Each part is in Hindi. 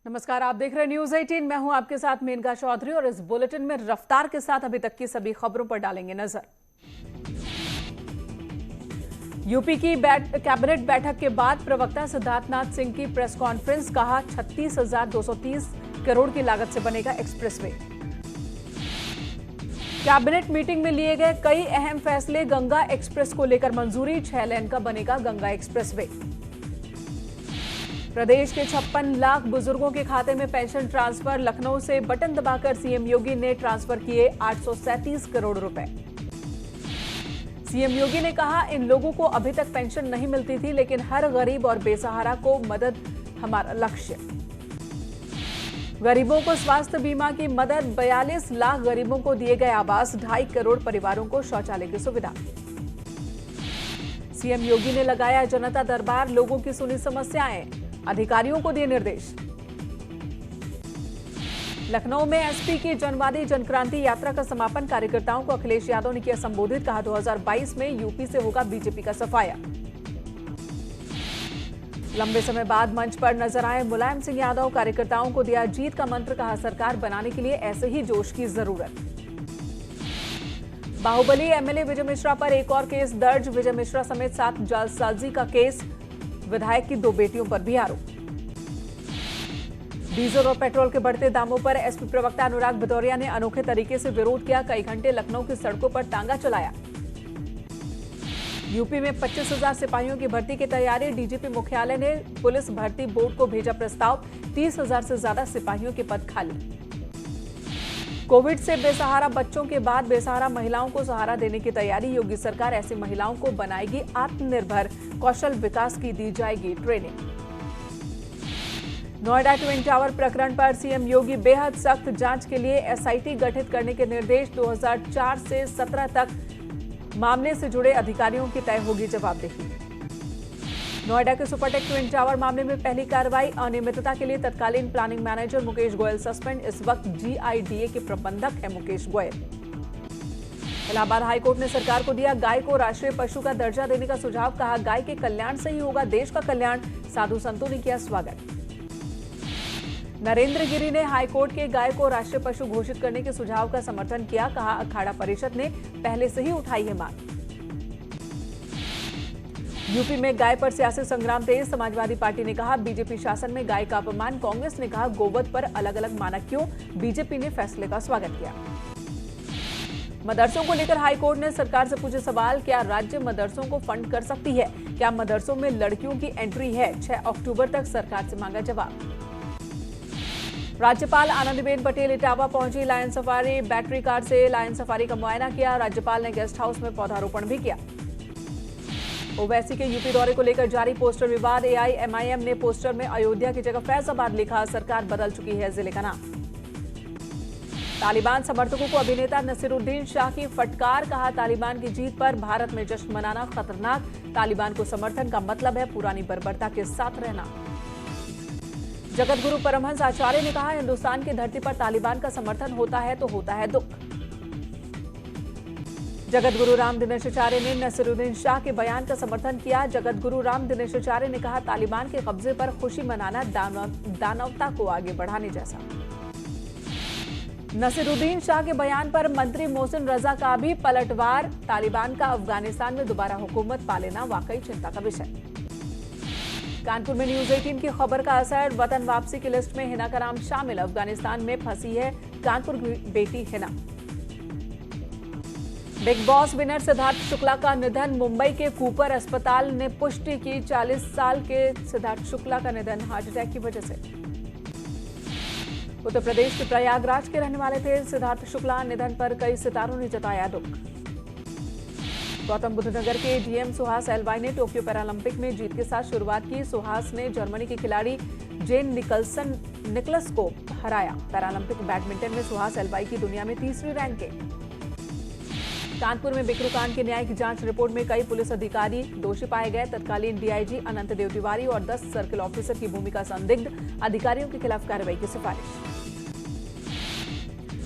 नमस्कार, आप देख रहे हैं न्यूज 18। मैं हूं आपके साथ मेनका चौधरी और इस बुलेटिन में रफ्तार के साथ अभी तक की सभी खबरों पर डालेंगे नजर। यूपी की कैबिनेट बैठक के बाद प्रवक्ता सिद्धार्थनाथ सिंह की प्रेस कॉन्फ्रेंस, कहा 36,230 करोड़ की लागत से बनेगा एक्सप्रेसवे। कैबिनेट मीटिंग में लिए गए कई अहम फैसले, गंगा एक्सप्रेस को लेकर मंजूरी, 6 लेन का बनेगा गंगा एक्सप्रेसवे। प्रदेश के 56 लाख बुजुर्गों के खाते में पेंशन ट्रांसफर, लखनऊ से बटन दबाकर सीएम योगी ने ट्रांसफर किए 837 करोड़ रुपए। सीएम योगी ने कहा, इन लोगों को अभी तक पेंशन नहीं मिलती थी, लेकिन हर गरीब और बेसहारा को मदद हमारा लक्ष्य। गरीबों को स्वास्थ्य बीमा की मदद, 42 लाख गरीबों को दिए गए आवास, 2.5 करोड़ परिवारों को शौचालय की सुविधा। सीएम योगी ने लगाया जनता दरबार, लोगों की सुनी समस्याएं, अधिकारियों को दिए निर्देश। लखनऊ में एसपी की जनवादी जनक्रांति यात्रा का समापन, कार्यकर्ताओं को अखिलेश यादव ने किया संबोधित, कहा 2022 में यूपी से होगा बीजेपी का सफाया। लंबे समय बाद मंच पर नजर आए मुलायम सिंह यादव, कार्यकर्ताओं को दिया जीत का मंत्र, कहा सरकार बनाने के लिए ऐसे ही जोश की जरूरत। बाहुबली एमएलए विजय मिश्रा पर एक और केस दर्ज, विजय मिश्रा समेत 7 जालसाजी का केस, विधायक की 2 बेटियों पर भी आरोप। डीजल और पेट्रोल के बढ़ते दामों पर एसपी प्रवक्ता अनुराग भदौरिया ने अनोखे तरीके से विरोध किया, कई घंटे लखनऊ की सड़कों पर तांगा चलाया। यूपी में 25,000 सिपाहियों की भर्ती की तैयारी, डीजीपी मुख्यालय ने पुलिस भर्ती बोर्ड को भेजा प्रस्ताव, 30,000 से ज्यादा सिपाहियों के पद खाली। कोविड से बेसहारा बच्चों के बाद बेसहारा महिलाओं को सहारा देने की तैयारी, योगी सरकार ऐसी महिलाओं को बनाएगी आत्मनिर्भर, कौशल विकास की दी जाएगी ट्रेनिंग। नोएडा ट्विन टावर प्रकरण पर सीएम योगी बेहद सख्त, जांच के लिए एसआईटी गठित करने के निर्देश, 2004 से 17 तक मामले से जुड़े अधिकारियों की तय होगी जवाबदेही। नोएडा के सुपरटेक ट्विन टावर मामले में पहली कार्रवाई, अनियमितता के लिए तत्कालीन planning manager Mukesh Goyal suspend, इस वक्त जीआईडीए के प्रबंधक है मुकेश गोयल। इलाहाबाद हाईकोर्ट ने सरकार को दिया गाय को राष्ट्रीय पशु का दर्जा देने का सुझाव, कहा गाय के कल्याण से ही होगा देश का कल्याण, साधु संतों ने किया स्वागत। नरेंद्र गिरी ने हाईकोर्ट के गाय को राष्ट्रीय पशु घोषित करने के सुझाव का समर्थन किया, कहा अखाड़ा परिषद ने पहले से ही उठाई है मांग। यूपी में गाय पर सियासी संग्राम तेज, समाजवादी पार्टी ने कहा बीजेपी शासन में गाय का अपमान, कांग्रेस ने कहा गोवध पर अलग अलग मानक क्यों, बीजेपी ने फैसले का स्वागत किया। मदरसों को लेकर हाईकोर्ट ने सरकार से पूछे सवाल, क्या राज्य मदरसों को फंड कर सकती है, क्या मदरसों में लड़कियों की एंट्री है, 6 अक्टूबर तक सरकार से मांगा जवाब। राज्यपाल आनंदीबेन पटेल इटावा पहुंची, लायन सफारी बैटरी कार से लायन सफारी का मुआयना किया, राज्यपाल ने गेस्ट हाउस में पौधारोपण भी किया। ओवैसी के यूपी दौरे को लेकर जारी पोस्टर विवाद, एआईएमआईएम ने पोस्टर में अयोध्या की जगह फैजाबाद लिखा, सरकार बदल चुकी है जिले का नाम। तालिबान समर्थकों को अभिनेता नसीरुद्दीन शाह की फटकार, कहा तालिबान की जीत पर भारत में जश्न मनाना खतरनाक, तालिबान को समर्थन का मतलब है पुरानी बर्बरता के साथ रहना। जगत गुरु परमहंस आचार्य ने कहा हिंदुस्तान की धरती पर तालिबान का समर्थन होता है तो होता है दुख। जगत गुरु राम दिनेशाचार्य ने नसीरुद्दीन शाह के बयान का समर्थन किया, जगत गुरु राम दिनेशाचार्य ने कहा तालिबान के कब्जे पर खुशी मनाना दानवता को आगे बढ़ाने जैसा। नसीरुद्दीन शाह के बयान पर मंत्री मोहसिन रजा का भी पलटवार, तालिबान का अफगानिस्तान में दोबारा हुकूमत पा लेना वाकई चिंता का विषय। कानपुर में न्यूज 18 की खबर का असर, वतन वापसी की लिस्ट में हिना का नाम शामिल, अफगानिस्तान में फंसी है कानपुर की बेटी Hina. Big boss winner Siddharth Shukla का निधन, मुंबई के कूपर अस्पताल ने पुष्टि की, 40 साल के सिद्धार्थ शुक्ला का निधन हार्ट अटैक की वजह से। उत्तर प्रदेश के प्रयागराज के रहने वाले थे सिद्धार्थ शुक्ला, निधन पर कई सितारों ने जताया दुख। गौतम बुद्ध नगर के डीएम सुहास एलवाई ने टोक्यो पैरालंपिक में जीत के साथ शुरुआत की, सुहास ने जर्मनी के खिलाड़ी जेन निकलस को हराया, पैरालंपिक बैडमिंटन में सुहास एलवाई की दुनिया में 3री रैंक है। कानपुर में बिकरू कांड की न्यायिक जांच रिपोर्ट में कई पुलिस अधिकारी दोषी पाए गए, तत्कालीन डीआईजी अनंत देव तिवारी और 10 सर्किल ऑफिसर की भूमिका संदिग्ध, अधिकारियों के खिलाफ कार्रवाई की सिफारिश।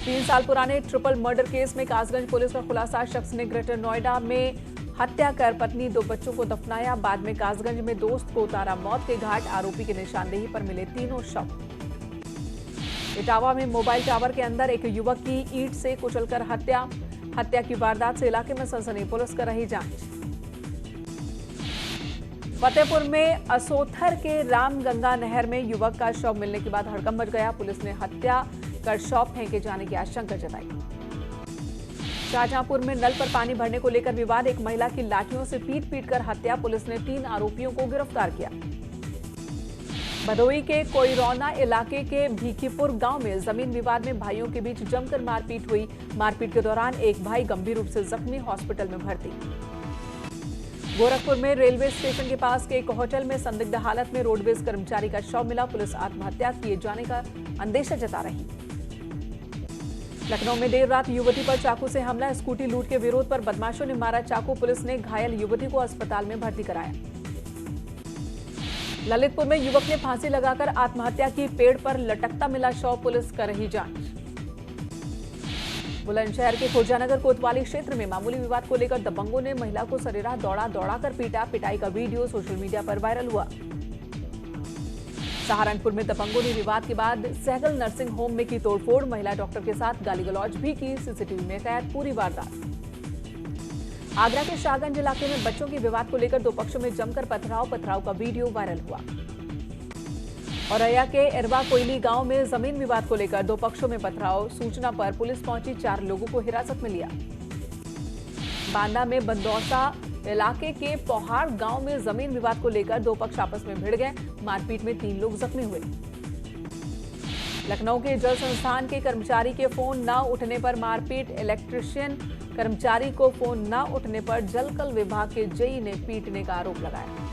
3 साल पुराने ट्रिपल मर्डर केस में कासगंज पुलिस का खुलासा, शख्स ने ग्रेटर नोएडा में हत्या कर पत्नी 2 बच्चों को दफनाया, बाद में कासगंज में दोस्त को उतारा मौत के घाट, आरोपी की निशानदेही पर मिले तीनों शव। इटावा में मोबाइल टावर के अंदर एक युवक की ईंट से कुचलकर हत्या की वारदात से इलाके में सनसनी, पुलिस कर रही जांच। फतेहपुर में असोथर के रामगंगा नहर में युवक का शव मिलने के बाद हड़कंप मच गया। पुलिस ने हत्या कर शव फेंके जाने की आशंका जताई। शाहजहांपुर में नल पर पानी भरने को लेकर विवाद, एक महिला की लाठियों से पीट कर हत्या, पुलिस ने 3 आरोपियों को गिरफ्तार किया। भदोही के कोइरौना इलाके के भीखीपुर गांव में जमीन विवाद में भाइयों के बीच जमकर मारपीट हुई। मारपीट के दौरान एक भाई गंभीर रूप से जख्मी, हॉस्पिटल में भर्ती। गोरखपुर में रेलवे स्टेशन के पास के एक होटल में संदिग्ध हालत में रोडवेज कर्मचारी का शव मिला। पुलिस आत्महत्या किए जाने का अंदेशा जता रही। लखनऊ में देर रात युवती पर चाकू से हमला, स्कूटी लूट के विरोध पर बदमाशों ने मारा चाकू। पुलिस ने घायल युवती को अस्पताल में भर्ती कराया। ललितपुर में युवक ने फांसी लगाकर आत्महत्या की, पेड़ पर लटकता मिला शव, पुलिस कर रही जांच। बुलंदशहर के खुर्जानगर कोतवाली क्षेत्र में मामूली विवाद को लेकर दबंगों ने महिला को सरेराह दौड़ाकर पीटा। पिटाई का वीडियो सोशल मीडिया पर वायरल हुआ। सहारनपुर में दबंगों ने विवाद के बाद सहगल नर्सिंग होम में की तोड़फोड़, महिला डॉक्टर के साथ गाली गलौज भी की, सीसीटीवी में कैद पूरी वारदात। आगरा के शाहगंज इलाके में बच्चों के विवाद को लेकर 2 पक्षों में जमकर पथराव का वीडियो वायरल हुआ। औरैया के एरवा कोयली गांव में जमीन विवाद को लेकर 2 पक्षों में पथराव, सूचना पर पुलिस पहुंची, 4 लोगों को हिरासत में लिया। बांदा में बंदौसा इलाके के पौहाड़ गांव में जमीन विवाद को लेकर 2 पक्ष आपस में भिड़ गए, मारपीट में 3 लोग जख्मी हुए। लखनऊ के जल संस्थान के कर्मचारी के फोन न उठने पर मारपीट, इलेक्ट्रिशियन कर्मचारी को फोन न उठने पर जलकल विभाग के जेई ने पीटने का आरोप लगाया।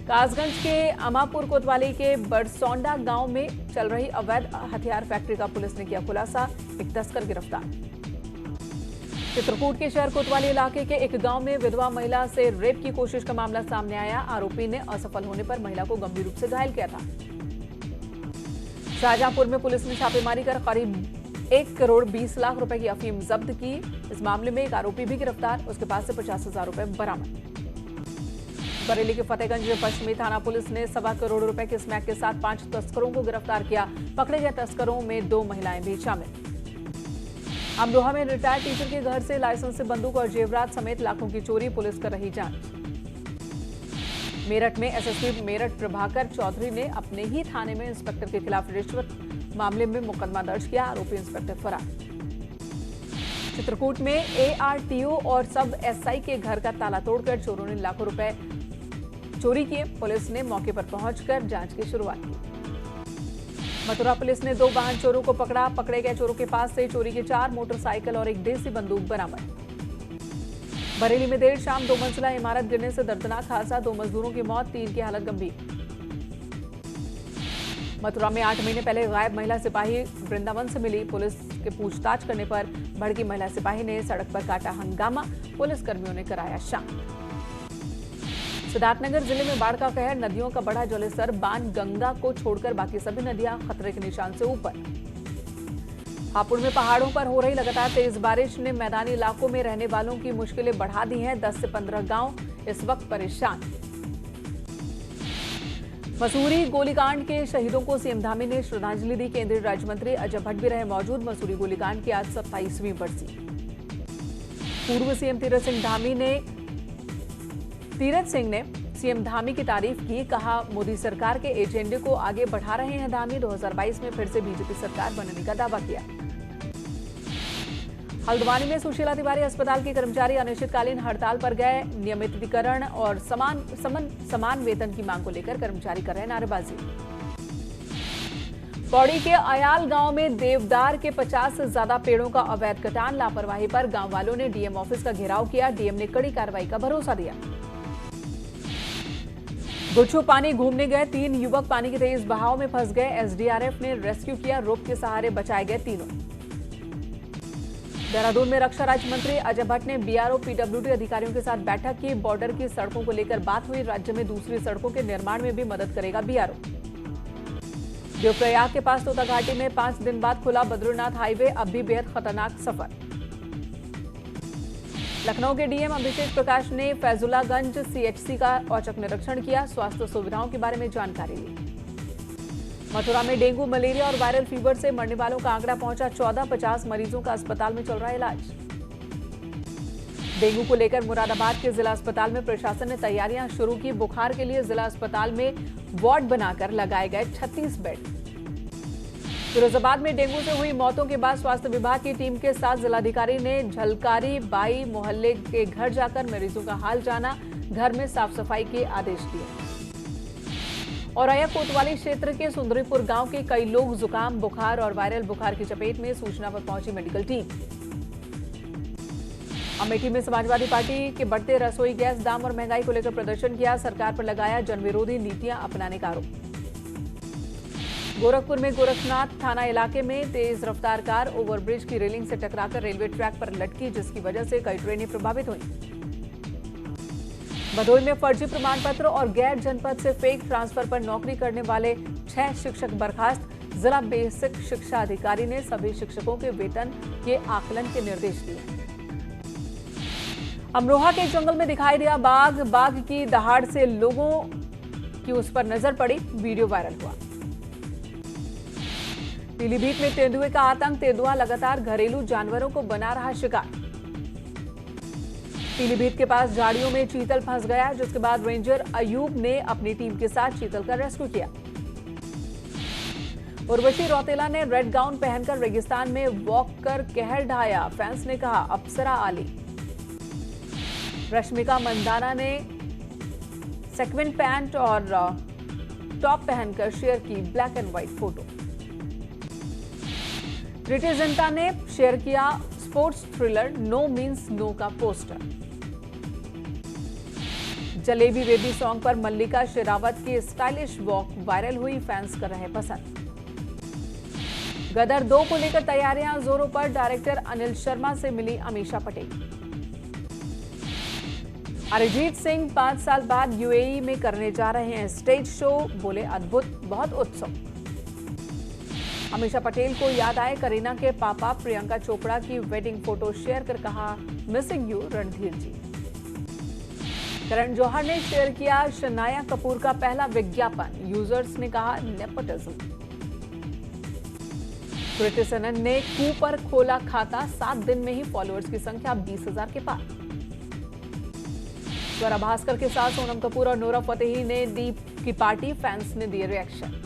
कासगंज के अमापुर कोतवाली के बरसौंडा गांव में चल रही अवैध हथियार फैक्ट्री का पुलिस ने किया खुलासा, एक तस्कर गिरफ्तार। चित्रकूट के शहर कोतवाली इलाके के एक गांव में विधवा महिला से रेप की कोशिश का मामला सामने आया। आरोपी ने असफल होने पर महिला को गंभीर रूप से घायल किया था। शाहजहांपुर में पुलिस ने छापेमारी कर करीब 1 करोड़ 20 लाख रुपए की अफीम जब्त की। इस मामले में एक आरोपी भी गिरफ्तार, उसके पास से 50,000 रुपए बरामद। बरेली के फतेहगंज पश्चिमी थाना पुलिस ने 1.25 करोड़ रुपए के स्मैक के साथ 5 तस्करों को गिरफ्तार किया। पकड़े गए तस्करों में 2 महिलाएं भी शामिल। अमरोहा में रिटायर्ड टीचर के घर से लाइसेंस से बंदूक और जेवरात समेत लाखों की चोरी, पुलिस कर रही जांच। मेरठ में एसएसपी मेरठ प्रभाकर चौधरी ने अपने ही थाने में इंस्पेक्टर के खिलाफ रिश्वत मामले में मुकदमा दर्ज किया, आरोपी इंस्पेक्टर फरार। चित्रकूट में एआरटीओ और सब एसआई के घर का ताला तोड़कर चोरों ने लाखों रुपए चोरी किए। पुलिस ने मौके पर पहुंचकर जांच की शुरुआत की। मथुरा पुलिस ने 2 वाहन चोरों को पकड़ा। पकड़े गए चोरों के पास से चोरी के 4 मोटरसाइकिल और एक देसी बंदूक बरामद। बरेली में देर शाम 2 मंजिला इमारत गिरने से दर्दनाक हादसा, 2 मजदूरों की मौत, 3 की हालत गंभीर। मथुरा में 8 महीने पहले गायब महिला सिपाही वृंदावन से मिली, पुलिस के पूछताछ करने पर भड़की महिला सिपाही ने सड़क पर काटा हंगामा, पुलिस कर्मियों ने कराया शांत। सिद्धार्थनगर जिले में बाढ़ का कहर, नदियों का बढ़ा जलस्तर, बाण गंगा को छोड़कर बाकी सभी नदियां खतरे के निशान से ऊपर। हापुड़ में पहाड़ों पर हो रही लगातार तेज बारिश ने मैदानी इलाकों में रहने वालों की मुश्किलें बढ़ा दी हैं। 10 से 15 गांव इस वक्त परेशान। मसूरी गोलीकांड के शहीदों को सीएम धामी ने श्रद्धांजलि दी। केंद्रीय राज्य मंत्री अजय भट्ट भी रहे मौजूद। मसूरी गोलीकांड की आज 27वीं बरसी। पूर्व सीएम तीरथ सिंह ने सीएम धामी की तारीफ की, कहा मोदी सरकार के एजेंडे को आगे बढ़ा रहे हैं धामी। 2022 में फिर से बीजेपी सरकार बनने का दावा किया। हल्द्वानी में सुशीला तिवारी अस्पताल के कर्मचारी अनिश्चितकालीन हड़ताल पर गए। नियमितीकरण और समान वेतन की मांग को लेकर कर्मचारी कर रहे नारेबाजी। पौड़ी के अयाल गांव में देवदार के 50 से ज्यादा पेड़ों का अवैध कटान, लापरवाही पर गांव वालों ने डीएम ऑफिस का घेराव किया। डीएम ने कड़ी कार्रवाई का भरोसा दिया। गुच्छू पानी घूमने गए 3 युवक पानी के तेज बहाव में फंस गए। एसडीआरएफ ने रेस्क्यू किया, रोप के सहारे बचाए गए तीनों। देहरादून में रक्षा राज्य मंत्री अजय भट्ट ने बीआरओ पीडब्ल्यूडी अधिकारियों के साथ बैठक की। बॉर्डर की सड़कों को लेकर बात हुई। राज्य में दूसरी सड़कों के निर्माण में भी मदद करेगा बीआरओ। देवप्रयाग के पास तोता घाटी में 5 दिन बाद खुला बद्रीनाथ हाईवे, अब भी बेहद खतरनाक सफर। लखनऊ के डीएम अभिषेक प्रकाश ने फैजुल्लागंज सीएचसी का औचक निरीक्षण किया, स्वास्थ्य सुविधाओं के बारे में जानकारी ली। मथुरा में डेंगू, मलेरिया और वायरल फीवर से मरने वालों का आंकड़ा पहुंचा 1450 मरीजों का अस्पताल में चल रहा है इलाज। डेंगू को लेकर मुरादाबाद के जिला अस्पताल में प्रशासन ने तैयारियां शुरू की। बुखार के लिए जिला अस्पताल में वार्ड बनाकर लगाए गए 36 बेड। फिरोजाबाद में डेंगू से हुई मौतों के बाद स्वास्थ्य विभाग की टीम के साथ जिलाधिकारी ने झलकारी बाई मोहल्ले के घर जाकर मरीजों का हाल जाना, घर में साफ सफाई के आदेश दिए। औरैया कोतवाली क्षेत्र के सुंदरीपुर गांव के कई लोग जुकाम, बुखार और वायरल बुखार की चपेट में। सूचना पर पहुंची मेडिकल टीम। अमेठी में समाजवादी पार्टी के बढ़ते रसोई गैस दाम और महंगाई को लेकर प्रदर्शन किया। सरकार पर लगाया जनविरोधी नीतियां अपनाने का आरोप। गोरखपुर में गोरखनाथ थाना इलाके में तेज रफ्तार कार ओवरब्रिज की रेलिंग से टकराकर रेलवे ट्रैक पर लटकी, जिसकी वजह से कई ट्रेनें प्रभावित हुई। भदोही में फर्जी प्रमाण पत्र और गैर जनपद से फेक ट्रांसफर पर नौकरी करने वाले 6 शिक्षक बर्खास्त। जिला बेसिक शिक्षा अधिकारी ने सभी शिक्षकों के वेतन के आकलन के निर्देश दिए। अमरोहा के जंगल में दिखाई दिया बाघ। बाघ की दहाड़ से लोगों की उस पर नजर पड़ी, वीडियो वायरल हुआ। पीलीभीत में तेंदुए का आतंक। तेंदुआ लगातार घरेलू जानवरों को बना रहा शिकार। पीलीभीत के पास झाड़ियों में चीतल फंस गया, जिसके बाद रेंजर अयूब ने अपनी टीम के साथ चीतल का रेस्क्यू किया। उर्वशी रौतेला ने रेड गाउन पहनकर रेगिस्तान में वॉक कर कहर ढाया। फैंस ने कहा अप्सरा आली। रश्मिका मंदाना ने सेक्वेन पैंट और टॉप पहनकर शेयर की black and white photo. Preity Zinta ने शेयर किया sports thriller no means no का पोस्टर। जलेबी बेबी सॉन्ग पर मल्लिका शेरावत की स्टाइलिश वॉक वायरल हुई, फैंस कर रहे पसंद। गदर 2 को लेकर तैयारियां जोरों पर। डायरेक्टर अनिल शर्मा से मिली अमीषा पटेल। अरिजीत सिंह 5 साल बाद यूएई में करने जा रहे हैं स्टेज शो, बोले अद्भुत, बहुत उत्सव। अमीषा पटेल को याद आए करीना के पापा प्रियंका चोपड़ा की वेडिंग फोटो शेयर कर कहा मिसिंग यू रणधीर जी। करण जौहर ने शेयर किया शनाया कपूर का पहला विज्ञापन, यूजर्स ने कहा नेपोटिज्म। कृति सेनन ने कू पर खोला खाता, 7 दिन में ही फॉलोअर्स की संख्या 20,000 के पार। स्वरा भास्कर के साथ सोनम कपूर और नोरा फतेही ने दी की पार्टी, फैंस ने दिए रिएक्शन।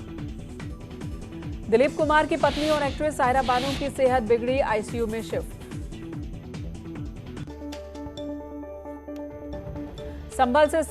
दिलीप कुमार की पत्नी और एक्ट्रेस सायरा बानो की सेहत बिगड़ी, आईसीयू में शिफ्ट। संभल से